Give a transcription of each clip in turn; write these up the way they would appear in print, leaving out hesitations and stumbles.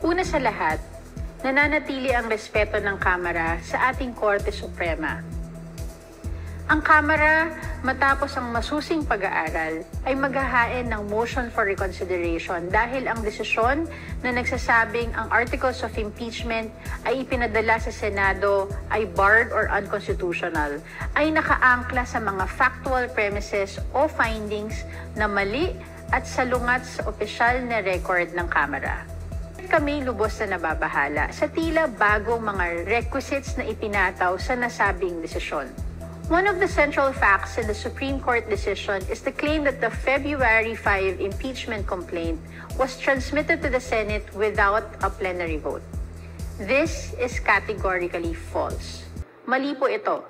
Una sa lahat, nananatili ang respeto ng Kamara sa ating Korte Suprema. Ang Kamara, matapos ang masusing pag-aaral, ay maghahain ng motion for reconsideration dahil ang desisyon na nagsasabing ang Articles of Impeachment ay ipinadala sa Senado ay barred or unconstitutional, ay nakaangkla sa mga factual premises o findings na mali at salungat sa opisyal na record ng Kamara. Kami lubos na nababahala sa tila bagong mga requisites na ipinataw sa nasabing desisyon. One of the central facts in the Supreme Court decision is the claim that the February 5 impeachment complaint was transmitted to the Senate without a plenary vote. This is categorically false. Mali po ito.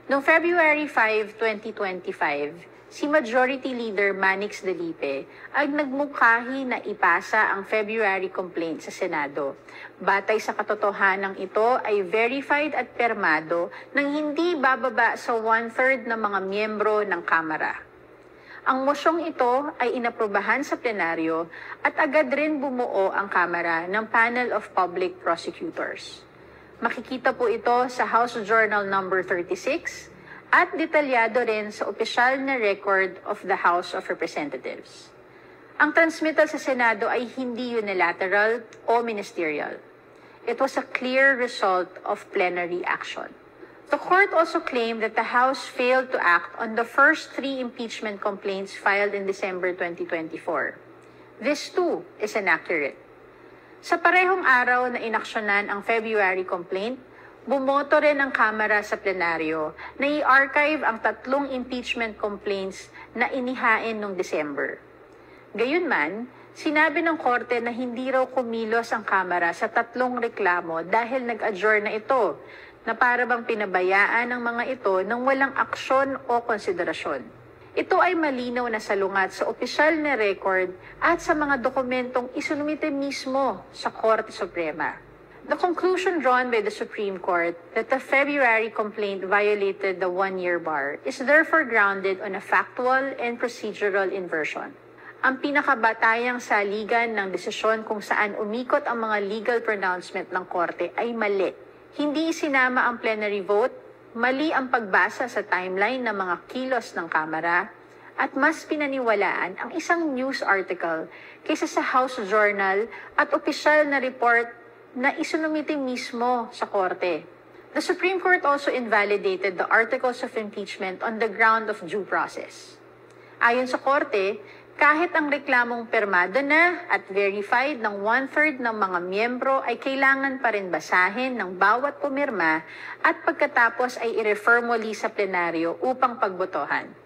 Noong February 5, 2025, si Majority Leader Manix Delipe ay nagmungkahi na ipasa ang February complaint sa Senado. Batay sa katotohanan ito ay verified at permado nang hindi bababa sa 1/3 ng mga miyembro ng Kamara. Ang mosyong ito ay inaprubahan sa plenaryo at agad rin bumuo ang Kamara ng Panel of Public Prosecutors. Makikita po ito sa House Journal No. 36 at detalyado rin sa opisyal na record of the House of Representatives. Ang transmittal sa Senado ay hindi unilateral o ministerial. It was a clear result of plenary action. The court also claimed that the House failed to act on the first 3 impeachment complaints filed in December 2024. This too is inaccurate. Sa parehong araw na inaksyonan ang February complaint, bumoto rin ang Kamara sa plenaryo na i-archive ang 3 impeachment complaints na inihain noong December. Gayunman, sinabi ng Korte na hindi raw kumilos ang Kamara sa 3 reklamo dahil nag-adjourn na ito, na para bang pinabayaan ang mga ito ng walang aksyon o konsiderasyon. Ito ay malinaw na salungat sa opisyal na record at sa mga dokumentong isinumite mismo sa Korte Suprema. The conclusion drawn by the Supreme Court that the February complaint violated the 1-year bar is therefore grounded on a factual and procedural inversion. Ang pinakabatayang saligan ng desisyon kung saan umikot ang mga legal pronouncement ng Korte ay mali. Hindi isinama ang plenary vote, mali ang pagbasa sa timeline ng mga kilos ng Kamara, at mas pinaniwalaan ang isang news article kaysa sa House Journal at opisyal na report na isinumite mismo sa Korte. The Supreme Court also invalidated the Articles of Impeachment on the ground of due process. Ayon sa Korte, kahit ang reklamong permado na at verified ng 1/3 ng mga miyembro ay kailangan pa rin basahin ng bawat pumirma at pagkatapos ay i-refer muli sa plenaryo upang pagbotohan.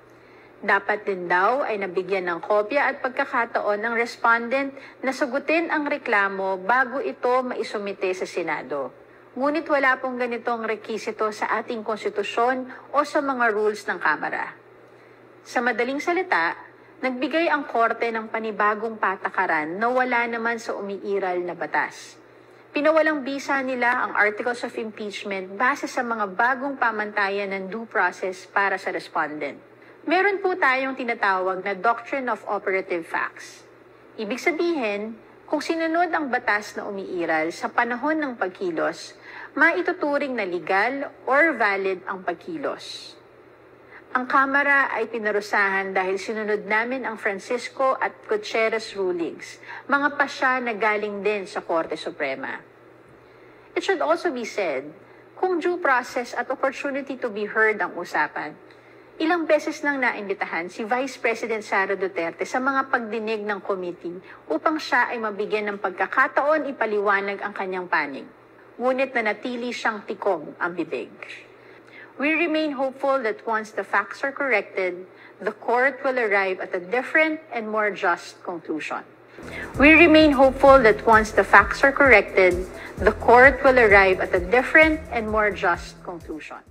Dapat din daw ay nabigyan ng kopya at pagkakataon ng respondent na sagutin ang reklamo bago ito maisumite sa Senado. Ngunit wala pong ganitong rekisito sa ating konstitusyon o sa mga rules ng Kamara. Sa madaling salita, nagbigay ang Korte ng panibagong patakaran na wala naman sa umiiral na batas. Pinawalang bisa nila ang Articles of Impeachment base sa mga bagong pamantayan ng due process para sa respondent. Meron po tayong tinatawag na Doctrine of Operative Facts. Ibig sabihin, kung sinunod ang batas na umiiral sa panahon ng pagkilos, maituturing na legal or valid ang pagkilos. Ang Kamara ay pinarusahan dahil sinunod namin ang Francisco at Gutierrez rulings, mga pasya na galing din sa Korte Suprema. It should also be said, kung due process at opportunity to be heard ang usapan, ilang beses nang naimbitahan si Vice President Sara Duterte sa mga pagdinig ng committee upang siya ay mabigyan ng pagkakataon ipaliwanag ang kanyang panig. Ngunit nanatili siyang tikom ang bibig. We remain hopeful that once the facts are corrected, the court will arrive at a different and more just conclusion. We remain hopeful that once the facts are corrected, the court will arrive at a different and more just conclusion.